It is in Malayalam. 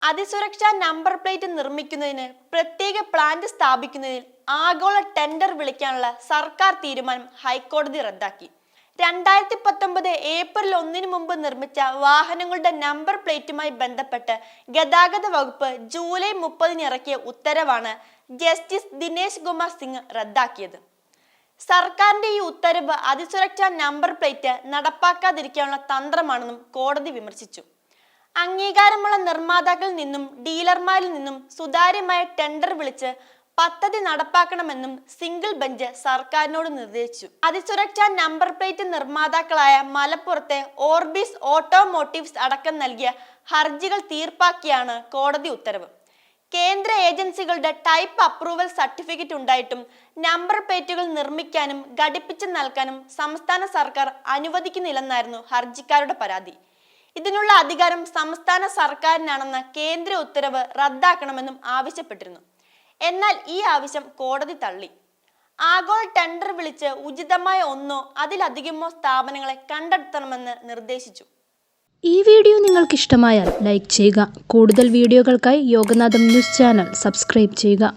അതിസുരക്ഷാ നമ്പർ പ്ലേറ്റ് നിർമ്മിക്കുന്നതിന് പ്രത്യേക പ്ലാന്റ് സ്ഥാപിക്കുന്നതിൽ ആഗോള ടെൻഡർ വിളിക്കാനുള്ള സർക്കാർ തീരുമാനം ഹൈക്കോടതി റദ്ദാക്കി. 2019 ഏപ്രിൽ 1 മുമ്പ് നിർമ്മിച്ച വാഹനങ്ങളുടെ നമ്പർ പ്ലേറ്റുമായി ബന്ധപ്പെട്ട് ഗതാഗത വകുപ്പ് ജൂലൈ 30 ഇറക്കിയ ഉത്തരവാണ് ജസ്റ്റിസ് ദിനേശ് കുമാർ സിംഗ് റദ്ദാക്കിയത്. സർക്കാരിന്റെ ഈ ഉത്തരവ് അതിസുരക്ഷാ നമ്പർ പ്ലേറ്റ് നടപ്പാക്കാതിരിക്കാനുള്ള തന്ത്രമാണെന്നും കോടതി വിമർശിച്ചു. അംഗീകാരമുള്ള നിർമ്മാതാക്കളിൽ നിന്നും ഡീലർമാരിൽ നിന്നും സുതാര്യമായ ടെൻഡർ വിളിച്ച് പദ്ധതി നടപ്പാക്കണമെന്നും സിംഗിൾ ബെഞ്ച് സർക്കാരിനോട് നിർദ്ദേശിച്ചു. അതിസുരക്ഷാ നമ്പർ പ്ലേറ്റ് നിർമ്മാതാക്കളായ മലപ്പുറത്തെ ഓർബിസ് ഓട്ടോമോട്ടീവ്സ് അടക്കം നൽകിയ ഹർജികൾ തീർപ്പാക്കിയാണ് കോടതി ഉത്തരവ്. കേന്ദ്ര ഏജൻസികളുടെ ടൈപ്പ് അപ്രൂവൽ സർട്ടിഫിക്കറ്റ് ഉണ്ടായിട്ടും നമ്പർ പ്ലേറ്റുകൾ നിർമ്മിക്കാനും ഘടിപ്പിച്ച് നൽകാനും സംസ്ഥാന സർക്കാർ അനുവദിക്കുന്നില്ലെന്നായിരുന്നു ഹർജിക്കാരുടെ പരാതി. ഇതിനുള്ള അധികാരം സംസ്ഥാന സർക്കാരിനാണെന്ന കേന്ദ്ര ഉത്തരവ് റദ്ദാക്കണമെന്നും ആവശ്യപ്പെട്ടിരുന്നു. എന്നാൽ ഈ ആവശ്യം കോടതി തള്ളി. ആഗോള ടെൻഡർ വിളിച്ച് ഉചിതമായ ഒന്നോ അതിലധികമോ സ്ഥാപനങ്ങളെ കണ്ടെത്തണമെന്ന് നിർദ്ദേശിച്ചു. ഈ വീഡിയോ നിങ്ങൾക്ക് ഇഷ്ടമായാൽ ലൈക്ക് ചെയ്യുക. കൂടുതൽ വീഡിയോകൾക്കായി യോഗനാഥം ന്യൂസ് ചാനൽ സബ്സ്ക്രൈബ് ചെയ്യുക.